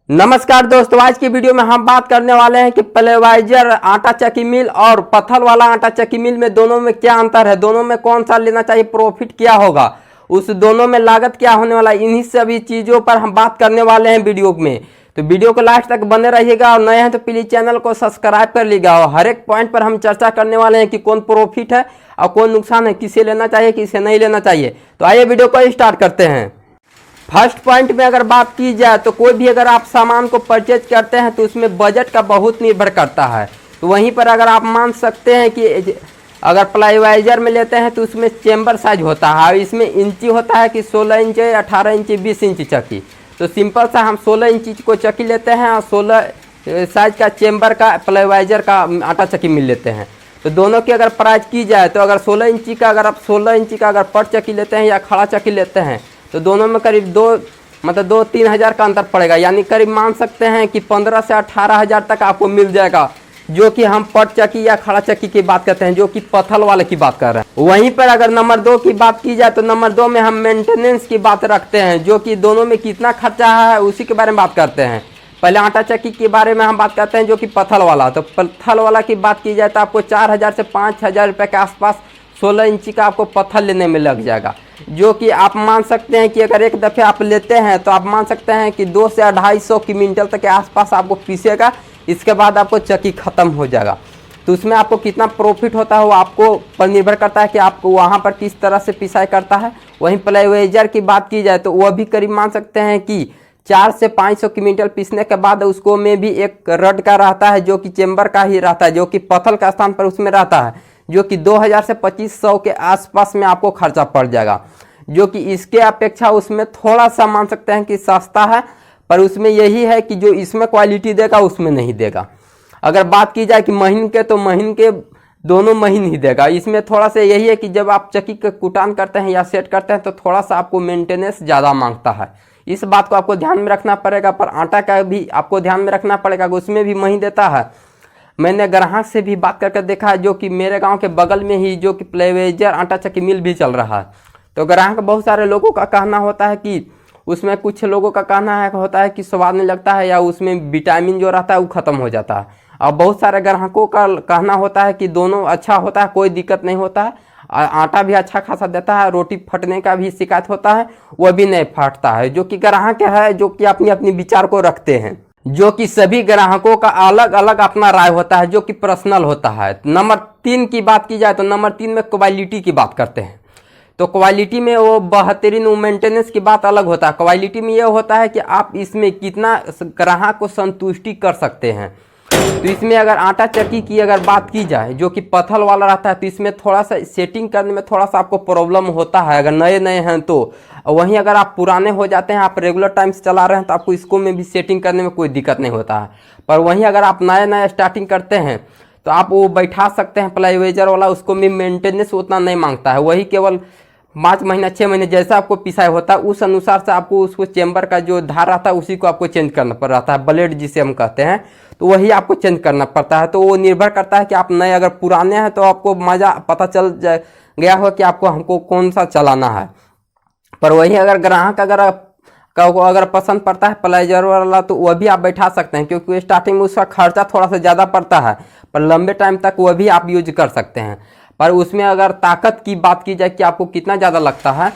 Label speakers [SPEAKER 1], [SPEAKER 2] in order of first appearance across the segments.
[SPEAKER 1] नमस्कार दोस्तों, आज की वीडियो में हम बात करने वाले हैं कि प्लेवाइजर आटा चक्की मिल और पत्थर वाला आटा चक्की मिल में दोनों में क्या अंतर है, दोनों में कौन सा लेना चाहिए, प्रॉफिट क्या होगा, उस दोनों में लागत क्या होने वाला है, इन्हीं सभी चीज़ों पर हम बात करने वाले हैं वीडियो में। तो वीडियो को लास्ट तक बने रहिएगा और नए हैं तो प्लीज़ चैनल को सब्सक्राइब कर लीजिएगा। और हर एक पॉइंट पर हम चर्चा करने वाले हैं कि कौन प्रॉफिट है और कौन नुकसान है, किसे लेना चाहिए किसे नहीं लेना चाहिए। तो आइए वीडियो को स्टार्ट करते हैं। फर्स्ट पॉइंट में अगर बात की जाए तो कोई भी अगर आप सामान को परचेज करते हैं तो उसमें बजट का बहुत निर्भर करता है। तो वहीं पर अगर आप मान सकते हैं कि अगर प्लाईवाइजर में लेते हैं तो उसमें चेम्बर साइज होता है और इसमें इंची होता है कि 16 इंच 18 इंच 20 इंच चक्की। तो सिंपल सा हम 16 इंच को चक्की लेते हैं और 16 साइज का चेम्बर का प्लाईवाइजर का आटा चक्की मिल लेते हैं। तो दोनों की अगर प्राइस की जाए तो अगर 16 इंची का अगर आप 16 इंची का अगर पर चक्की लेते हैं या खड़ा चक्की लेते हैं तो दोनों में करीब 2-3 हज़ार का अंतर पड़ेगा। यानी करीब मान सकते हैं कि 15 से 18 हज़ार तक आपको मिल जाएगा, जो कि हम पट चक्की या खड़ा चक्की की बात करते हैं, जो कि पत्थर वाले की बात कर रहे हैं। वहीं पर अगर नंबर 2 की बात की जाए तो नंबर 2 में हम मेंटेनेंस की बात रखते हैं, जो कि दोनों में कितना खर्चा है उसी के बारे में बात करते हैं। पहले आटा चक्की के बारे में हम बात करते हैं, जो कि पत्थर वाला। तो पत्थर वाला की बात की जाए तो आपको 4,000 से 5,000 रुपये के आसपास 16 इंची का आपको पत्थर लेने में लग जाएगा, जो कि आप मान सकते हैं कि अगर एक दफ़े आप लेते हैं तो आप मान सकते हैं कि 200 से 250 क्विंटल तक के आसपास आपको पीसेगा। इसके बाद आपको चक्की ख़त्म हो जाएगा। तो उसमें आपको कितना प्रॉफिट होता है वो आपको पर निर्भर करता है कि आपको वहाँ पर किस तरह से पिसाई करता है। वहीं प्लाईवाइजर की बात की जाए तो वह भी करीब मान सकते हैं कि 400 से 500 क्विंटल पीसने के बाद उसको में भी एक रड का रहता है, जो कि चेम्बर का ही रहता है, जो कि पत्थर का स्थान पर उसमें रहता है, जो कि 2000 से 2500 के आसपास में आपको खर्चा पड़ जाएगा, जो कि इसके अपेक्षा उसमें थोड़ा सा मान सकते हैं कि सस्ता है। पर उसमें यही है कि जो इसमें क्वालिटी देगा उसमें नहीं देगा। अगर बात की जाए कि महीन के, तो महीन के दोनों महीन ही देगा। इसमें थोड़ा सा यही है कि जब आप चक्की का कुटान करते हैं या सेट करते हैं तो थोड़ा सा आपको मेंटेनेंस ज़्यादा मांगता है। इस बात को आपको ध्यान में रखना पड़ेगा। पर आटा का भी आपको ध्यान में रखना पड़ेगा कि उसमें भी महीन देता है। मैंने ग्राहक से भी बात करके देखा है, जो कि मेरे गांव के बगल में ही जो कि प्लाईवाइजर आटा चक्की मिल भी चल रहा है। तो ग्राहक बहुत सारे लोगों का कहना होता है कि उसमें कुछ लोगों का कहना है होता है कि स्वाद नहीं लगता है या उसमें विटामिन जो रहता है वो ख़त्म हो जाता है। और बहुत सारे ग्राहकों का कहना होता है कि दोनों अच्छा होता है, कोई दिक्कत नहीं होता है, आटा भी अच्छा खासा देता है, रोटी फटने का भी शिकायत होता है वह भी नहीं फटता है। जो कि ग्राहक है जो कि अपनी अपनी विचार को रखते हैं, जो कि सभी ग्राहकों का अलग अलग अपना राय होता है, जो कि पर्सनल होता है। नंबर 3 की बात की जाए तो नंबर 3 में क्वालिटी की बात करते हैं। तो क्वालिटी में वो बेहतरीन मेंटेनेंस की बात अलग होता है। क्वालिटी में ये होता है कि आप इसमें कितना ग्राहक को संतुष्टि कर सकते हैं। तो इसमें अगर आटा चक्की की अगर बात की जाए, जो कि पत्थर वाला रहता है, तो इसमें थोड़ा सा सेटिंग करने में थोड़ा सा आपको प्रॉब्लम होता है अगर नए नए हैं तो। वहीं अगर आप पुराने हो जाते हैं, आप रेगुलर टाइम से चला रहे हैं, तो आपको इसको में भी सेटिंग करने में कोई दिक्कत नहीं होता है। पर वहीं अगर आप नए नए स्टार्टिंग करते हैं तो आप वो बैठा सकते हैं प्लाईवाइजर वाला, उसको भी मेंटेनेंस उतना नहीं मांगता है। वही केवल 5 महीना 6 महीने जैसा आपको पिसाई होता है उस अनुसार से आपको उसको चेम्बर का जो धार रहता है उसी को आपको चेंज करना पड़ रहा है, ब्लेड जिसे हम कहते हैं, तो वही आपको चेंज करना पड़ता है। तो वो निर्भर करता है कि आप नए अगर पुराने हैं तो आपको मज़ा पता चल गया हो कि आपको हमको कौन सा चलाना है। पर वही अगर ग्राहक अगर पसंद पड़ता है प्लाईवाइजर वाला तो वह भी आप बैठा सकते हैं, क्योंकि स्टार्टिंग में उसका खर्चा थोड़ा सा ज़्यादा पड़ता है, पर लंबे टाइम तक वह भी आप यूज कर सकते हैं। पर उसमें अगर ताकत की बात की जाए कि आपको कितना ज़्यादा लगता है,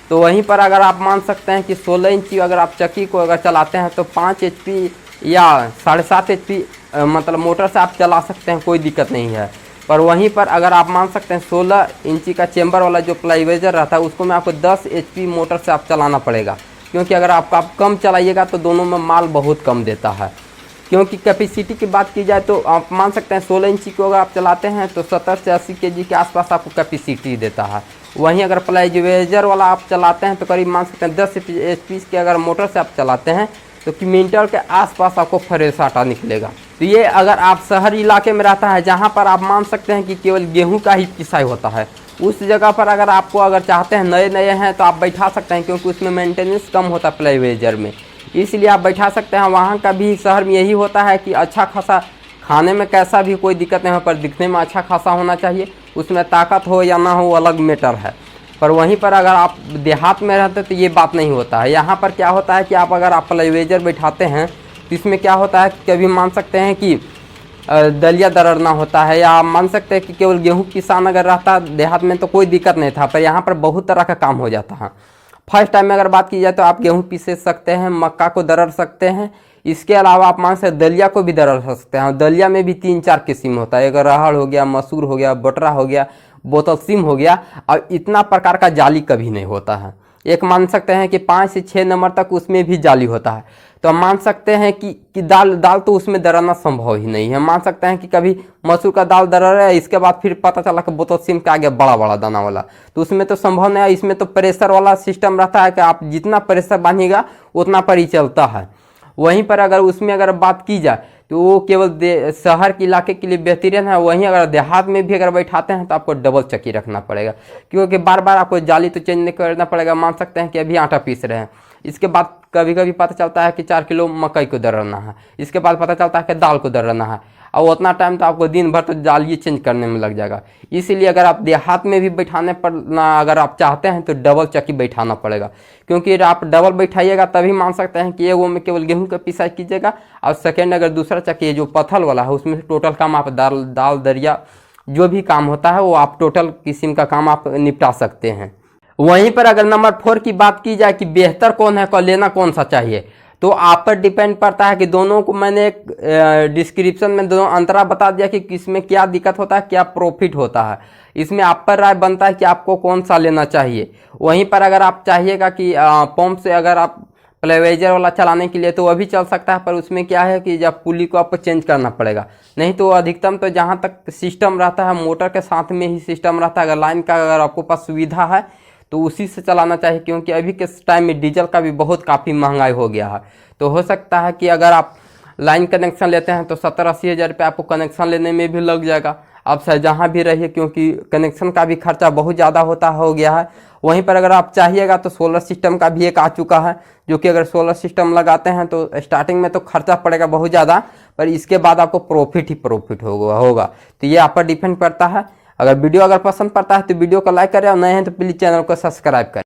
[SPEAKER 1] तो वहीं पर अगर आप मान सकते हैं कि 16 इंची अगर आप चक्की को अगर चलाते हैं तो 5 HP या 7.5 HP मतलब मोटर से आप चला सकते हैं, कोई दिक्कत नहीं है। पर वहीं पर अगर आप मान सकते हैं 16 इंची का चेम्बर वाला जो प्लाईवाइजर रहता है उसको में आपको 10 HP मोटर से आप चलाना पड़ेगा, क्योंकि अगर आप कम चलाइएगा तो दोनों में माल बहुत कम देता है। क्योंकि कैपेसिटी की बात की जाए तो आप मान सकते हैं 16 इंची को अगर आप चलाते हैं तो 70 से 80 kg के आसपास आपको कैपेसिटी देता है। वहीं अगर प्लाईवाइजर वाला आप चलाते हैं तो करीब मान सकते हैं 10 HP के अगर मोटर से आप चलाते हैं तो क्विंटल के आसपास आपको फ्रेश आटा निकलेगा। तो ये अगर आप शहर इलाके में रहता है जहाँ पर आप मान सकते हैं कि केवल गेहूँ का ही पिसाई होता है, उस जगह पर अगर आपको अगर चाहते हैं नए नए हैं तो आप बैठा सकते हैं, क्योंकि उसमें मेंटेनेंस कम होता है प्लाईवाइजर में, इसलिए आप बैठा सकते हैं। वहाँ का भी शहर में यही होता है कि अच्छा खासा खाने में कैसा भी कोई दिक्कत नहीं हो, पर दिखने में अच्छा खासा होना चाहिए, उसमें ताकत हो या ना हो अलग मैटर है। पर वहीं पर अगर आप देहात में रहते तो ये बात नहीं होता है। यहाँ पर क्या होता है कि आप अगर आप प्लाईवाइजर बैठाते हैं तो इसमें क्या होता है कि कभी मान सकते हैं कि दलिया दरड़ना होता है, या आप मान सकते हैं कि केवल गेहूं किसान अगर रहता देहात में तो कोई दिक्कत नहीं था, पर यहाँ पर बहुत तरह का काम हो जाता है। फर्स्ट टाइम में अगर बात की जाए तो आप गेहूं पीस सकते हैं, मक्का को दरड़ सकते हैं, इसके अलावा आप मान सकते दलिया को भी दरड़ सकते हैं। दलिया में भी 3-4 किस्म होता है, एक राहड़ हो गया, मसूर हो गया, बटरा हो गया, बोतल सिम हो गया, और इतना प्रकार का जाली कभी नहीं होता है। एक मान सकते हैं कि 5 से 6 नंबर तक उसमें भी जाली होता है। तो हम मान सकते हैं कि दाल तो उसमें दरड़ना संभव ही नहीं है। मान सकते हैं कि कभी मसूर का दाल दरड़ है, इसके बाद फिर पता चला कि बोतल सिम का आ गया बड़ा बड़ा दाना वाला, तो उसमें तो संभव नहीं है। इसमें तो प्रेशर वाला सिस्टम रहता है कि आप जितना प्रेशर बांधिएगा उतना पर ही चलता है। वहीं पर अगर उसमें अगर बात की जाए तो वो केवल शहर के इलाके के लिए बेहतरीन है। वहीं अगर देहात में भी अगर बैठाते हैं तो आपको डबल चक्की रखना पड़ेगा, क्योंकि बार बार आपको जाली तो चेंज नहीं करना पड़ेगा। मान सकते हैं कि अभी आटा पीस रहे हैं, इसके बाद कभी कभी पता चलता है कि 4 किलो मकई को दरड़ना है, इसके बाद पता चलता है कि दाल को दरड़ना है, और उतना टाइम तो आपको दिन भर तो जाली चेंज करने में लग जाएगा। इसीलिए अगर आप देहात में भी बैठाने पर ना अगर आप चाहते हैं तो डबल चक्की बैठाना पड़ेगा, क्योंकि आप डबल बैठाइएगा तभी मान सकते हैं कि एगो में केवल गेहूं का पिसाई कीजिएगा, और सेकेंड अगर दूसरा चक्की जो पत्थल वाला है उसमें टोटल काम आप दाल दरिया जो भी काम होता है वो आप टोटल किस्म का काम आप निपटा सकते हैं। वहीं पर अगर नंबर 4 की बात की जाए कि बेहतर कौन है, लेना कौन सा चाहिए, तो आप पर डिपेंड पड़ता है कि दोनों को मैंने एक डिस्क्रिप्शन में दोनों अंतरा बता दिया कि किसमें क्या दिक्कत होता है, क्या प्रॉफिट होता है। इसमें आप पर राय बनता है कि आपको कौन सा लेना चाहिए। वहीं पर अगर आप चाहिएगा कि पंप से अगर आप प्लेवेजर वाला चलाने के लिए तो वह भी चल सकता है, पर उसमें क्या है कि जब पुली को आपको चेंज करना पड़ेगा। नहीं तो अधिकतम तो जहाँ तक सिस्टम रहता है मोटर के साथ में ही सिस्टम रहता है। अगर लाइन का अगर आपको पास सुविधा है तो उसी से चलाना चाहिए, क्योंकि अभी के टाइम में डीजल का भी काफ़ी महंगाई हो गया है। तो हो सकता है कि अगर आप लाइन कनेक्शन लेते हैं तो 70-80 हज़ार रुपये आपको कनेक्शन लेने में भी लग जाएगा। आप चाहे जहाँ भी रहिए, क्योंकि कनेक्शन का भी खर्चा बहुत ज़्यादा हो गया है। वहीं पर अगर आप चाहिएगा तो सोलर सिस्टम का भी एक आ चुका है, जो कि अगर सोलर सिस्टम लगाते हैं तो स्टार्टिंग में तो खर्चा पड़ेगा बहुत ज़्यादा, पर इसके बाद आपको प्रॉफिट होगा। तो ये आप पर डिपेंड करता है। अगर वीडियो अगर पसंद पड़ता है तो वीडियो को लाइक करें, और नए हैं तो प्लीज़ चैनल को सब्सक्राइब करें।